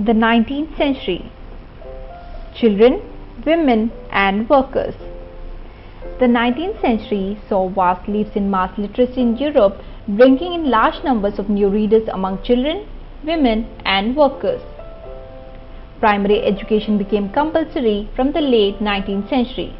The 19th century. Children, women and workers. The 19th century saw vast leaps in mass literacy in Europe, bringing in large numbers of new readers among children, women and workers. Primary education became compulsory from the late 19th century.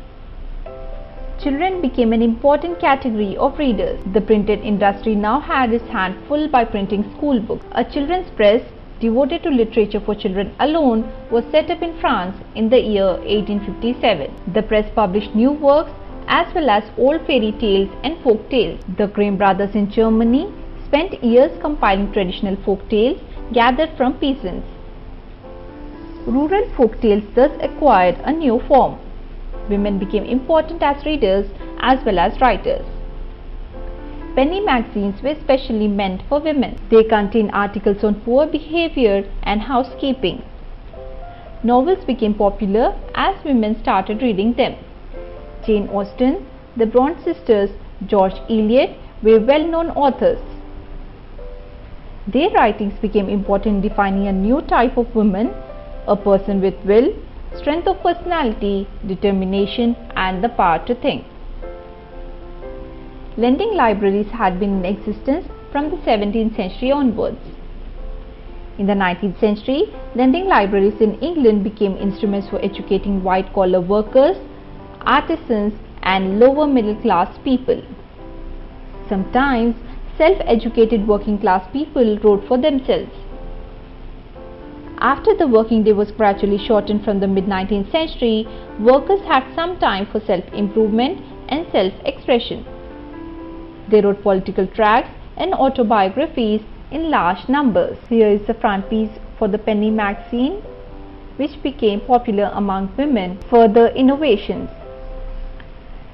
Children became an important category of readers. The printed industry now had its hand full by printing school books. A children's press devoted to literature for children alone was set up in France in the year 1857. The press published new works as well as old fairy tales and folk tales. The Grimm brothers in Germany spent years compiling traditional folk tales gathered from peasants. Rural folk tales thus acquired a new form. Women became important as readers as well as writers. Penny magazines were specially meant for women. They contained articles on poor behavior and housekeeping. Novels became popular as women started reading them. Jane Austen, the Bronte sisters, George Eliot were well-known authors. Their writings became important in defining a new type of woman, a person with will, strength of personality, determination and the power to think. Lending libraries had been in existence from the 17th century onwards. In the 19th century, lending libraries in England became instruments for educating white-collar workers, artisans and lower middle-class people. Sometimes, self-educated working-class people wrote for themselves. After the working day was gradually shortened from the mid-19th century, workers had some time for self-improvement and self-expression. They wrote political tracts and autobiographies in large numbers. Here is the frontispiece for the penny magazine, which became popular among women. Further innovations.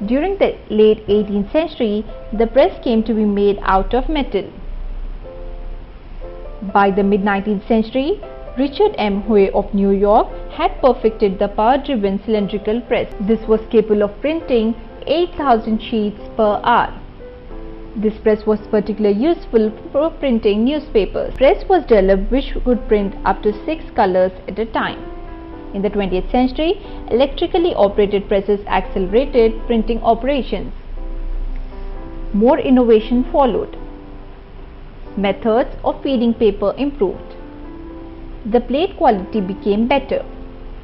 During the late 18th century, the press came to be made out of metal. By the mid-19th century, Richard M. Howe of New York had perfected the power-driven cylindrical press. This was capable of printing 8,000 sheets per hour. This press was particularly useful for printing newspapers. Press was developed which could print up to 6 colors at a time. In the 20th century, electrically operated presses accelerated printing operations. More innovation followed. Methods of feeding paper improved. The plate quality became better.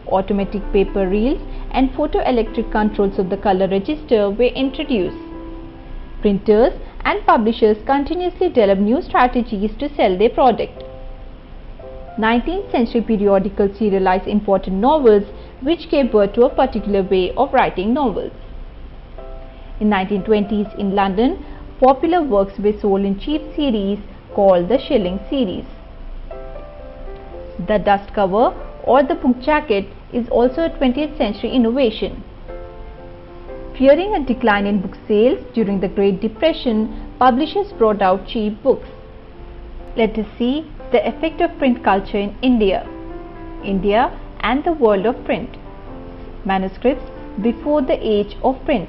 Automatic paper reels and photoelectric controls of the color register were introduced. Printers and publishers continuously developed new strategies to sell their product. 19th century periodicals serialized important novels which gave birth to a particular way of writing novels. In 1920s in London, popular works were sold in cheap series called the shilling series. The dust cover or the book jacket is also a 20th century innovation. Fearing a decline in book sales during the Great Depression, publishers brought out cheap books. Let us see the effect of print culture in India and the world of print. Manuscripts before the age of print.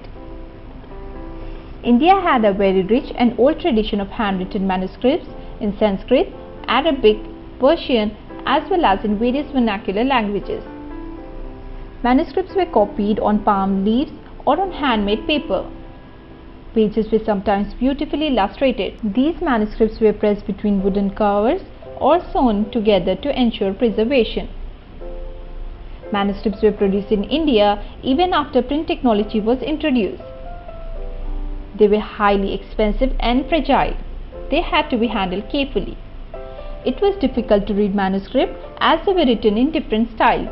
India had a very rich and old tradition of handwritten manuscripts in Sanskrit, Arabic, Persian as well as in various vernacular languages. Manuscripts were copied on palm leaves or on handmade paper. Pages were sometimes beautifully illustrated. These manuscripts were pressed between wooden covers or sewn together to ensure preservation. Manuscripts were produced in India even after print technology was introduced. They were highly expensive and fragile. They had to be handled carefully. It was difficult to read manuscripts as they were written in different styles.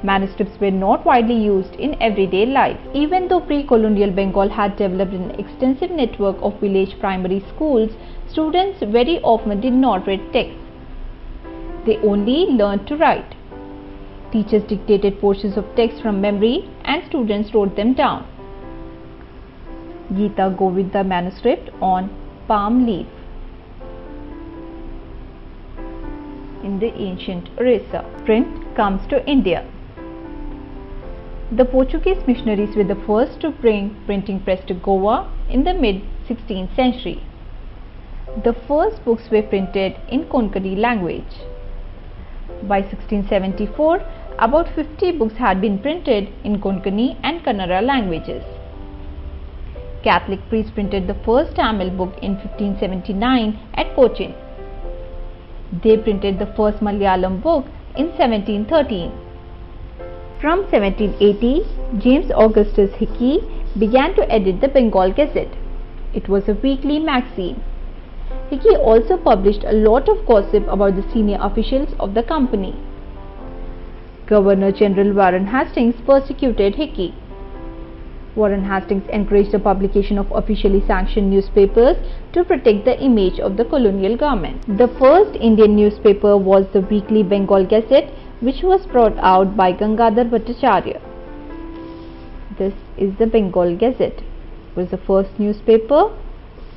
Manuscripts were not widely used in everyday life. Even though pre-colonial Bengal had developed an extensive network of village primary schools, students very often did not read texts. They only learned to write. Teachers dictated portions of text from memory and students wrote them down. Gita Govinda manuscript on palm leaf. In the ancient Orissa, print comes to India. The Portuguese missionaries were the first to bring printing press to Goa in the mid-16th century. The first books were printed in Konkani language. By 1674, about 50 books had been printed in Konkani and Kannada languages. Catholic priests printed the first Tamil book in 1579 at Cochin. They printed the first Malayalam book in 1713. From 1780, James Augustus Hickey began to edit the Bengal Gazette. It was a weekly magazine. Hickey also published a lot of gossip about the senior officials of the company. Governor General Warren Hastings persecuted Hickey. Warren Hastings encouraged the publication of officially sanctioned newspapers to protect the image of the colonial government. The first Indian newspaper was the weekly Bengal Gazette, which was brought out by Gangadhar Bhattacharya. This is the Bengal Gazette. It was the first newspaper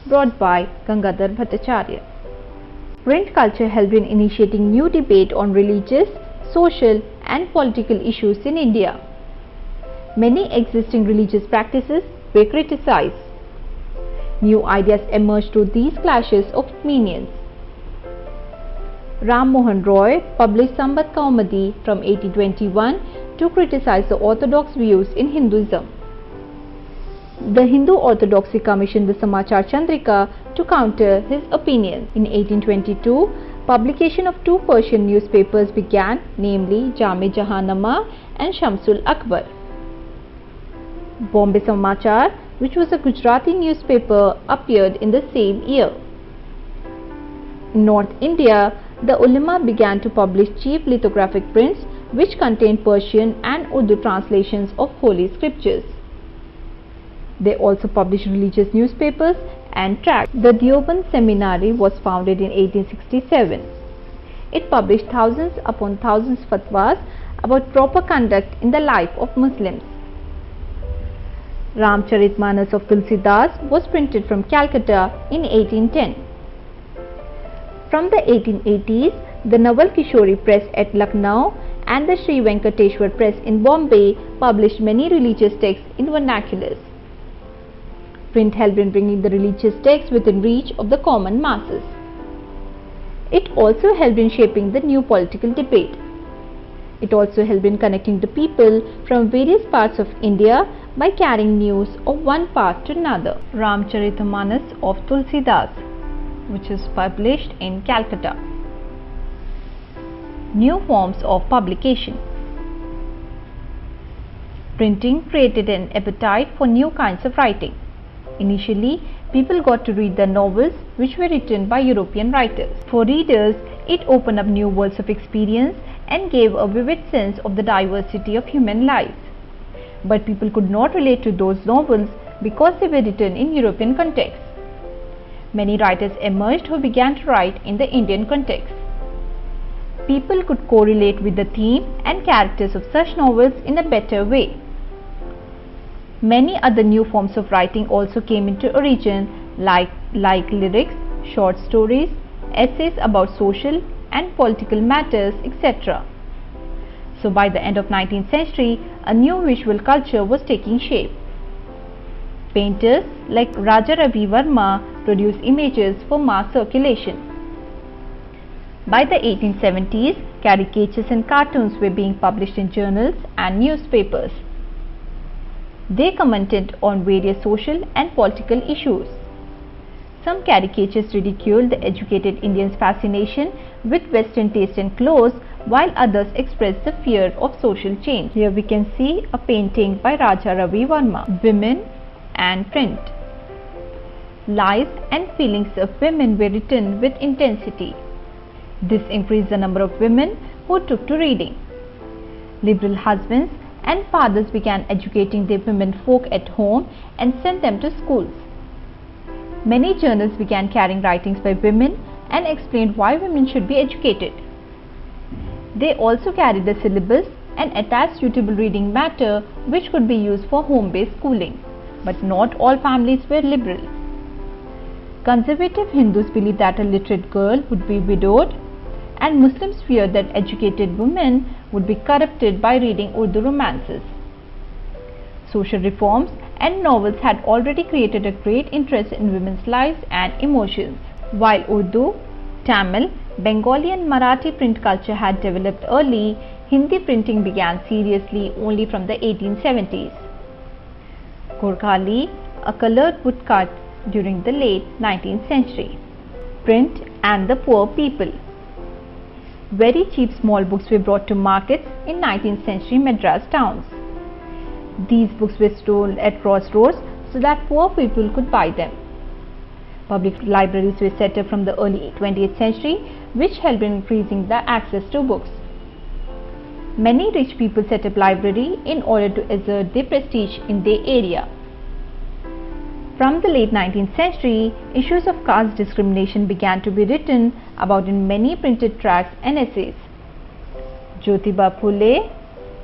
brought by Gangadhar Bhattacharya. Print culture helped in initiating new debate on religious, social and political issues in India. Many existing religious practices were criticized. New ideas emerged through these clashes of opinions. Ram Mohan Roy published Sambat Kaumadi from 1821 to criticize the orthodox views in Hinduism. The Hindu Orthodoxy commissioned the Samachar Chandrika to counter his opinions. In 1822, publication of two Persian newspapers began, namely Jami Jahanama and Shamsul Akbar. Bombay Samachar, which was a Gujarati newspaper, appeared in the same year. In North India, the ulama began to publish cheap lithographic prints which contained Persian and Urdu translations of holy scriptures. They also published religious newspapers and tracts. The Deoband Seminary was founded in 1867. It published thousands upon thousands fatwas about proper conduct in the life of Muslims. Ramcharitmanas of Tulsidas was printed from Calcutta in 1810. From the 1880s, the Nawal Kishori Press at Lucknow and the Sri Venkateshwar Press in Bombay published many religious texts in vernaculars. Print helped in bringing the religious texts within reach of the common masses. It also helped in shaping the new political debate. It also helped in connecting the people from various parts of India by carrying news of one part to another. Ramcharitmanas of Tulsidas, which is published in Calcutta. New forms of publication. Printing created an appetite for new kinds of writing. Initially, people got to read the novels which were written by European writers. For readers, it opened up new worlds of experience and gave a vivid sense of the diversity of human life. But people could not relate to those novels because they were written in European context. Many writers emerged who began to write in the Indian context. People could correlate with the theme and characters of such novels in a better way. Many other new forms of writing also came into origin, like lyrics, short stories, essays about social and political matters, etc. So by the end of 19th century, a new visual culture was taking shape. Painters like Raja Ravi Verma produced images for mass circulation. By the 1870s, caricatures and cartoons were being published in journals and newspapers. They commented on various social and political issues. Some caricatures ridiculed the educated Indians' fascination with Western taste and clothes, while others expressed the fear of social change. Here we can see a painting by Raja Ravi Verma, Women and Print. Lives and feelings of women were written with intensity. This increased the number of women who took to reading. Liberal husbands and fathers began educating their women folk at home and sent them to schools. Many journals began carrying writings by women and explained why women should be educated. They also carried the syllabus and attached suitable reading matter which could be used for home-based schooling. But not all families were liberal. Conservative Hindus believed that a literate girl would be widowed, and Muslims feared that educated women would be corrupted by reading Urdu romances. Social reforms and novels had already created a great interest in women's lives and emotions. While Urdu, Tamil Bengali and Marathi print culture had developed early, Hindi printing began seriously only from the 1870s. Gorkhali, a colored woodcut during the late 19th century. Print and the poor people. Very cheap small books were brought to markets in 19th century Madras towns. These books were sold at crossroads so that poor people could buy them. Public libraries were set up from the early 20th century, which helped in increasing the access to books. Many rich people set up libraries in order to assert their prestige in their area. From the late 19th century, issues of caste discrimination began to be written about in many printed tracts and essays. Jyotiba Phule,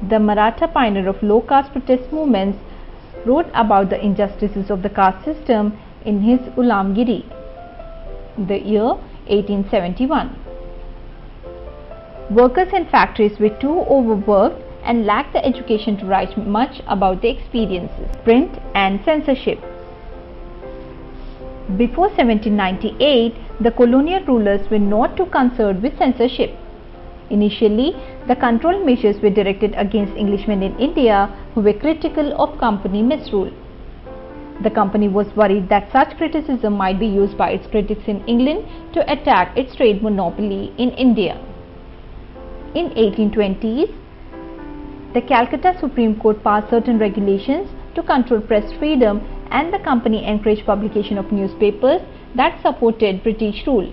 the Maratha pioneer of low caste protest movements, wrote about the injustices of the caste system in his Ulamgiri, the year 1871. Workers in factories were too overworked and lacked the education to write much about their experiences. Print and censorship. Before 1798, the colonial rulers were not too concerned with censorship. Initially, the control measures were directed against Englishmen in India who were critical of company misrule. The company was worried that such criticism might be used by its critics in England to attack its trade monopoly in India. In 1820s, the Calcutta Supreme Court passed certain regulations to control press freedom, and the company encouraged publication of newspapers that supported British rule.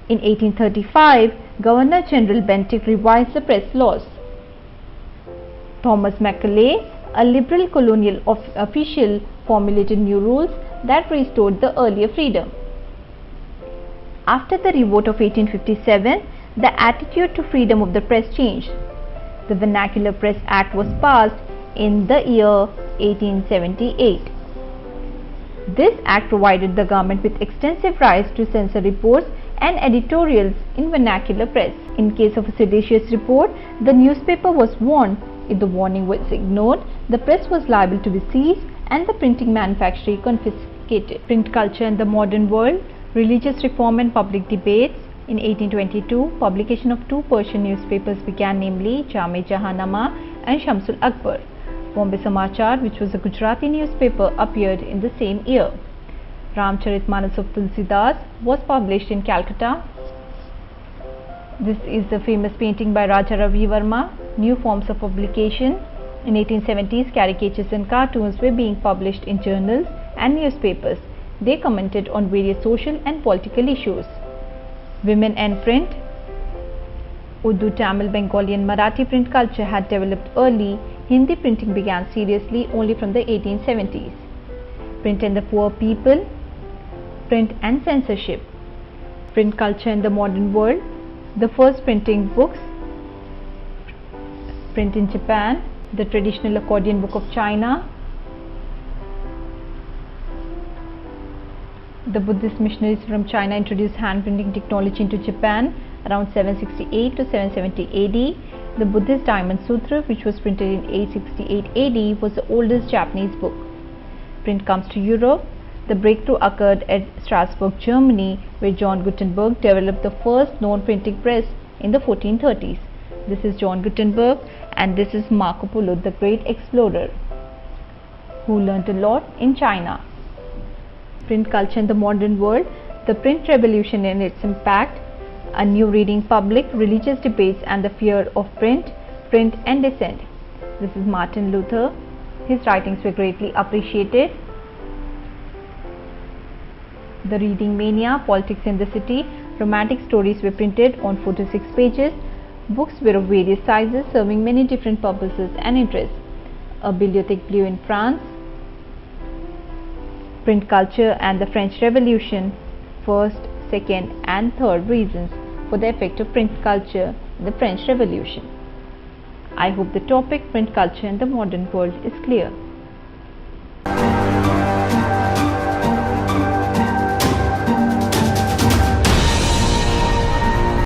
In 1835, Governor General Bentinck revised the press laws. Thomas Macaulay, a liberal colonial official, formulated new rules that restored the earlier freedom. After the revolt of 1857, the attitude to freedom of the press changed. The Vernacular Press Act was passed in the year 1878. This act provided the government with extensive rights to censor reports and editorials in vernacular press. In case of a seditious report, the newspaper was warned. If the warning was ignored, the press was liable to be seized and the printing manufactory confiscated. Print culture in the modern world, religious reform and public debates. In 1822, publication of two Persian newspapers began, namely Jame Jahanama and Shamsul Akbar. Bombay Samachar, which was a Gujarati newspaper, appeared in the same year. Ramcharitmanas of Tulsidas was published in Calcutta. This is the famous painting by Raja Ravi Verma. New forms of publication. In 1870s, caricatures and cartoons were being published in journals and newspapers. They commented on various social and political issues. Women and print. Urdu, Tamil, Bengali and Marathi print culture had developed early. Hindi printing began seriously only from the 1870s. Print and the poor people. Print and censorship. Print culture in the modern world. The first printing books. Print in Japan. The traditional accordion book of China. The Buddhist missionaries from China introduced hand printing technology into Japan around 768 to 770 AD. The Buddhist Diamond Sutra, which was printed in 868 AD, was the oldest Japanese book. Print comes to Europe. The breakthrough occurred at Strasbourg, Germany, where John Gutenberg developed the first known printing press in the 1430s. This is John Gutenberg and this is Marco Polo, the great explorer, who learnt a lot in China. Print culture in the modern world, the print revolution and its impact, a new reading public, religious debates and the fear of print and dissent. This is Martin Luther. His writings were greatly appreciated. The reading mania, politics in the city, romantic stories were printed on 4 to 6 pages. Books were of various sizes, serving many different purposes and interests. A bibliothèque bleue in France. Print culture and the French Revolution. First, second and third reasons for the effect of print culture in the French Revolution. I hope the topic print culture in the modern world is clear.